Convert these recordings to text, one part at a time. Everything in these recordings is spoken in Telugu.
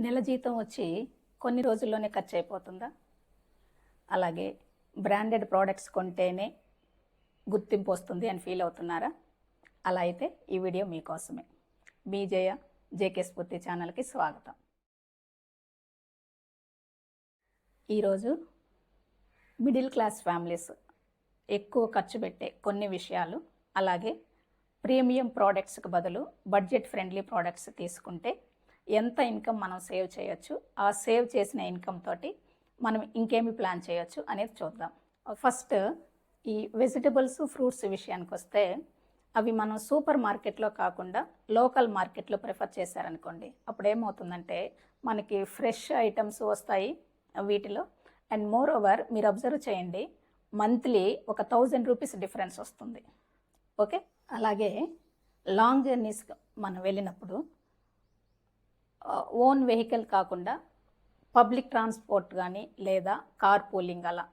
నెల జీతం వచ్చి కొన్ని రోజుల్లోనే ఖర్చు అయిపోతుందా? అలాగే బ్రాండెడ్ ప్రోడక్ట్స్ కొంటేనే గుర్తింపు వస్తుంది అని ఫీల్ అవుతున్నారా? అలా అయితే ఈ వీడియో మీకోసమే. మీ జయ జేకే స్ఫూర్తి ఛానల్కి స్వాగతం. ఈరోజు మిడిల్ క్లాస్ ఫ్యామిలీస్ ఎక్కువ ఖర్చు పెట్టే కొన్ని విషయాలు, అలాగే ప్రీమియం ప్రోడక్ట్స్కి బదులు బడ్జెట్ ఫ్రెండ్లీ ప్రోడక్ట్స్ తీసుకుంటే ఎంత ఇన్కమ్ మనం సేవ్ చేయొచ్చు, ఆ సేవ్ చేసిన ఇన్కమ్ తోటి మనం ఇంకేమి ప్లాన్ చేయొచ్చు అనేది చూద్దాం. ఫస్ట్ ఈ వెజిటబుల్స్ ఫ్రూట్స్ విషయానికి వస్తే అవి మనం సూపర్ మార్కెట్లో కాకుండా లోకల్ మార్కెట్లో ప్రిఫర్ చేశారనుకోండి, అప్పుడు ఏమవుతుందంటే మనకి ఫ్రెష్ ఐటమ్స్ వస్తాయి వీటిలో. అండ్ మోర్ ఓవర్ మీరు అబ్జర్వ్ చేయండి, మంత్లీ ఒక 1000 రూపీస్ డిఫరెన్స్ వస్తుంది. ఓకే, అలాగే లాంగ్ జర్నీస్ మనం వెళ్ళినప్పుడు ఓన్ వెహికల్ కాకుండా పబ్లిక్ ట్రాన్స్పోర్ట్ కానీ లేదా కార్ పూలింగ్ అలా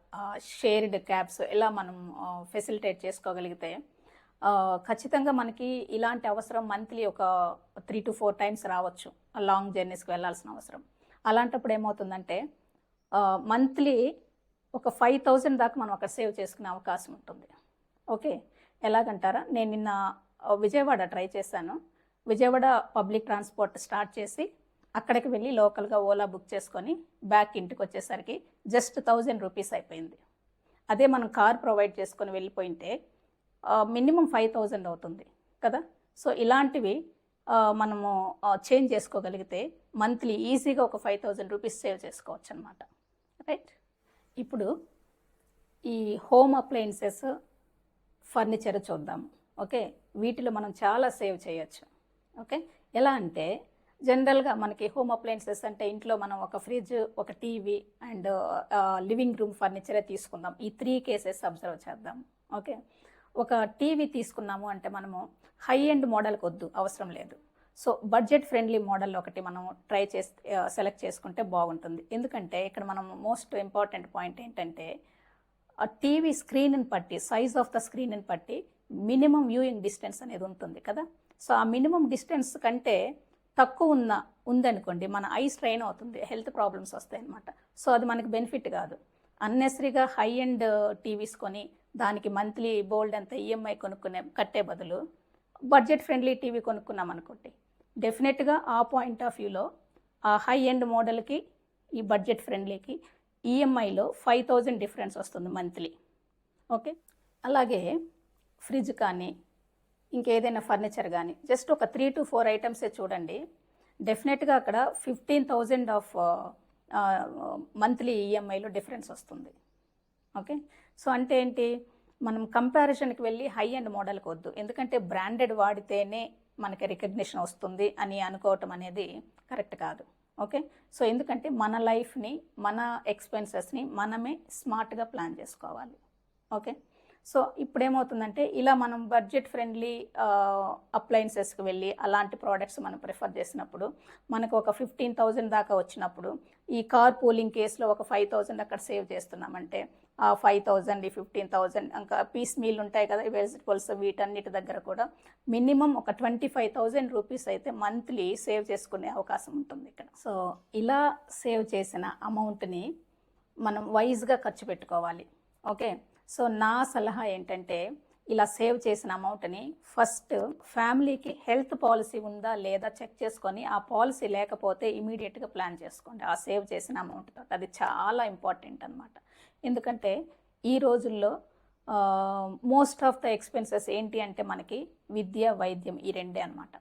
షేర్డ్ క్యాబ్స్ ఇలా మనం ఫెసిలిటేట్ చేసుకోగలిగితే ఖచ్చితంగా మనకి ఇలాంటి అవసరం మంత్లీ ఒక 3 to 4 టైమ్స్ రావచ్చు, లాంగ్ జర్నీస్కి వెళ్ళాల్సిన అవసరం. అలాంటప్పుడు ఏమవుతుందంటే మంత్లీ ఒక 5000 దాకా మనం అక్కడ సేవ్ చేసుకునే అవకాశం ఉంటుంది. ఓకే, ఎలాగంటారా, నేను నిన్న విజయవాడ ట్రై చేశాను. విజయవాడ పబ్లిక్ ట్రాన్స్పోర్ట్ స్టార్ట్ చేసి అక్కడికి వెళ్ళి లోకల్గా ఓలా బుక్ చేసుకొని బ్యాక్ ఇంటికి వచ్చేసరికి జస్ట్ 1000 రూపీస్ అయిపోయింది. అదే మనం కార్ ప్రొవైడ్ చేసుకొని వెళ్ళిపోయింటే మినిమం 5000 అవుతుంది కదా. సో ఇలాంటివి మనము చేంజ్ చేసుకోగలిగితే మంత్లీ ఈజీగా ఒక 5000 రూపీస్ సేవ్ చేసుకోవచ్చు అనమాట. రైట్, ఇప్పుడు ఈ హోమ్ అప్లయన్సెస్ ఫర్నిచర్ చూద్దాము. ఓకే, వీటిలో మనం చాలా సేవ్ చేయొచ్చు. ఓకే, ఎలా అంటే జనరల్గా మనకి హోమ్ అప్లయన్సెస్ అంటే ఇంట్లో మనం ఒక ఫ్రిడ్జ్, ఒక టీవీ అండ్ లివింగ్ రూమ్ ఫర్నిచరే తీసుకుందాం. ఈ 3 కేసెస్ అబ్జర్వ్ చేద్దాం. ఓకే, ఒక టీవీ తీసుకున్నాము అంటే మనము హై ఎండ్ మోడల్కి వద్దు, అవసరం లేదు. సో బడ్జెట్ ఫ్రెండ్లీ మోడల్ ఒకటి మనం ట్రై చేసి సెలెక్ట్ చేసుకుంటే బాగుంటుంది. ఎందుకంటే ఇక్కడ మనం మోస్ట్ ఇంపార్టెంట్ పాయింట్ ఏంటంటే ఆ టీవీ స్క్రీన్ని బట్టి, సైజ్ ఆఫ్ ద స్క్రీన్ని బట్టి మినిమం వ్యూయింగ్ డిస్టెన్స్ అనేది ఉంటుంది కదా. సో ఆ మినిమం డిస్టెన్స్ కంటే తక్కువ ఉందనుకోండి, మన ఐ స్ట్రెయిన్ అవుతుంది, హెల్త్ ప్రాబ్లమ్స్ వస్తాయి అన్నమాట. సో అది మనకి బెనిఫిట్ కాదు. అన్నెసరీగా హై ఎండ్ టీవీస్ కొని దానికి మంత్లీ బోల్డ్ అంత ఈఎంఐ కట్టే బదులు బడ్జెట్ ఫ్రెండ్లీ టీవీ కొనుక్కున్నాం అనుకోండి, డెఫినెట్గా ఆ పాయింట్ ఆఫ్ వ్యూలో ఆ హై ఎండ్ మోడల్కి ఈ బడ్జెట్ ఫ్రెండ్లీకి ఈఎంఐలో 5000 డిఫరెన్స్ వస్తుంది మంత్లీ. ఓకే, అలాగే ఫ్రిడ్జ్ కానీ ఇంకేదైనా ఫర్నిచర్ కానీ జస్ట్ ఒక 3 to 4 ఐటమ్సే చూడండి, డెఫినెట్గా అక్కడ 15,000 ఆఫ్ మంత్లీ ఈఎంఐలో డిఫరెన్స్ వస్తుంది. ఓకే, సో అంటే ఏంటి, మనం కంపారిజన్కి వెళ్ళి హై ఎండ్ మోడల్కి వద్దు. ఎందుకంటే బ్రాండెడ్ వాడితేనే మనకి రికగ్నిషన్ వస్తుంది అని అనుకోవటం అనేది కరెక్ట్ కాదు. ఓకే, సో ఎందుకంటే మన లైఫ్ని, మన ఎక్స్పెన్సెస్ని మనమే స్మార్ట్గా ప్లాన్ చేసుకోవాలి. ఓకే, సో ఇప్పుడు ఏమవుతుందంటే ఇలా మనం బడ్జెట్ ఫ్రెండ్లీ అప్లయన్సెస్కి వెళ్ళి అలాంటి ప్రోడక్ట్స్ మనం ప్రిఫర్ చేసినప్పుడు మనకు ఒక 15,000 దాకా వచ్చినప్పుడు ఈ కార్ పూలింగ్ కేసులో ఒక 5,000 అక్కడ సేవ్ చేస్తున్నామంటే ఆ 5,000 ఈ 15,000 ఇంకా పీస్ మీల్ ఉంటాయి కదా, వెజిటబుల్స్, వీటన్నిటి దగ్గర కూడా మినిమం ఒక 25,000 రూపీస్ అయితే మంత్లీ సేవ్ చేసుకునే అవకాశం ఉంటుంది ఇక్కడ. సో ఇలా సేవ్ చేసిన అమౌంట్ని మనం వైజ్గా ఖర్చు పెట్టుకోవాలి. ఓకే, సో నా సలహా ఏంటంటే ఇలా సేవ్ చేసిన అమౌంట్ని ఫస్ట్ ఫ్యామిలీకి హెల్త్ పాలసీ ఉందా లేదా చెక్ చేసుకొని, ఆ పాలసీ లేకపోతే ఇమీడియట్గా ప్లాన్ చేసుకోండి ఆ సేవ్ చేసిన అమౌంట్తో. అది చాలా ఇంపార్టెంట్ అనమాట. ఎందుకంటే ఈ రోజుల్లో మోస్ట్ ఆఫ్ ద ఎక్స్పెన్సెస్ ఏంటి అంటే మనకి విద్య, వైద్యం, ఈ రెండే అనమాట.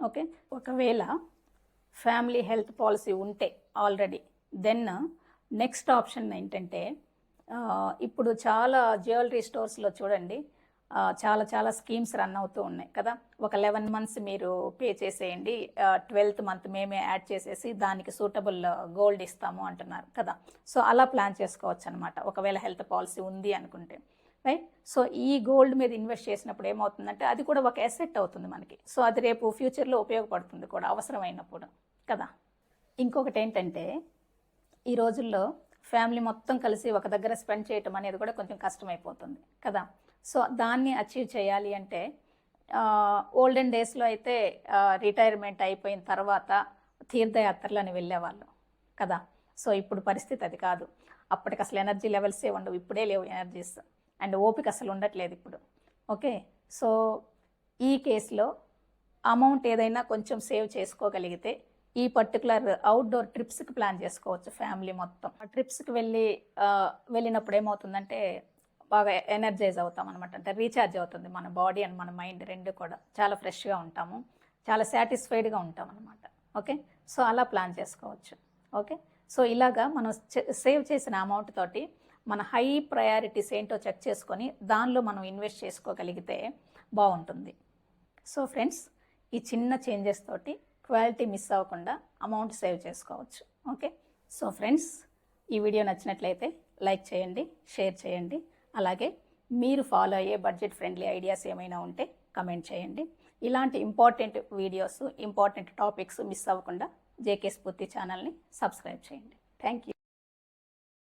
ఓకే, ఒకవేళ ఫ్యామిలీ హెల్త్ పాలసీ ఉంటే ఆల్రెడీ, దెన్ నెక్స్ట్ ఆప్షన్ ఏంటంటే ఇప్పుడు చాలా జ్యువెలరీ స్టోర్స్లో చూడండి చాలా చాలా స్కీమ్స్ రన్ అవుతూ ఉన్నాయి కదా. ఒక 11 months మీరు పే చేసేయండి, 12th month మేమే యాడ్ చేసేసి దానికి సూటబుల్ గోల్డ్ ఇస్తాము అంటున్నారు కదా. సో అలా ప్లాన్ చేసుకోవచ్చు అనమాట ఒకవేళ హెల్త్ పాలసీ ఉంది అనుకుంటే. రైట్, సో ఈ గోల్డ్ మీద ఇన్వెస్ట్ చేసినప్పుడు ఏమవుతుందంటే అది కూడా ఒక అసెట్ అవుతుంది మనకి. సో అది రేపు ఫ్యూచర్లో ఉపయోగపడుతుంది కూడా అవసరమైనప్పుడు కదా. ఇంకొకటి ఏంటంటే ఈ రోజుల్లో ఫ్యామిలీ మొత్తం కలిసి ఒక దగ్గర స్పెండ్ చేయటం అనేది కూడా కొంచెం కష్టమైపోతుంది కదా. సో దాన్ని అచీవ్ చేయాలి అంటే ఓల్డెన్ డేస్లో అయితే రిటైర్మెంట్ అయిపోయిన తర్వాత తీర్థయాత్రలని వెళ్ళేవాళ్ళు కదా. సో ఇప్పుడు పరిస్థితి అది కాదు. అప్పటికి అసలు ఎనర్జీ లెవెల్సే ఉండవు, ఇప్పుడే లేవు ఎనర్జీస్, అండ్ ఓపిక అసలు ఉండట్లేదు ఇప్పుడు. ఓకే, సో ఈ కేసులో అమౌంట్ ఏదైనా కొంచెం సేవ్ చేసుకోగలిగితే ఈ పర్టికులర్ అవుట్డోర్ ట్రిప్స్కి ప్లాన్ చేసుకోవచ్చు ఫ్యామిలీ మొత్తం. ఆ ట్రిప్స్కి వెళ్ళినప్పుడు ఏమవుతుందంటే బాగా ఎనర్జైజ్ అవుతాం అనమాట. అంటే రీఛార్జ్ అవుతుంది మన బాడీ అండ్ మన మైండ్ రెండు కూడా. చాలా ఫ్రెష్గా ఉంటాము, చాలా సాటిస్ఫైడ్గా ఉంటాం అనమాట. ఓకే, సో అలా ప్లాన్ చేసుకోవచ్చు. ఓకే, సో ఇలాగా మనం సేవ్ చేసిన అమౌంట్ తోటి మన హై ప్రయారిటీస్ ఏంటో చెక్ చేసుకొని దానిలో మనం ఇన్వెస్ట్ చేసుకోగలిగితే బాగుంటుంది. సో ఫ్రెండ్స్, ఈ చిన్న చేంజెస్ తోటి క్వాలిటీ మిస్ అవ్వకుండా అమౌంట్ సేవ్ చేసుకోవచ్చు. ఓకే, సో ఫ్రెండ్స్, ఈ వీడియో నచ్చినట్లయితే లైక్ చేయండి, షేర్ చేయండి. అలాగే మీరు ఫాలో అయ్యే బడ్జెట్ ఫ్రెండ్లీ ఐడియాస్ ఏమైనా ఉంటే కమెంట్ చేయండి. ఇలాంటి important videos, important topics miss అవ్వకుండా జేకే స్ఫూర్తి ఛానల్ని సబ్స్క్రైబ్ చేయండి. Thank you.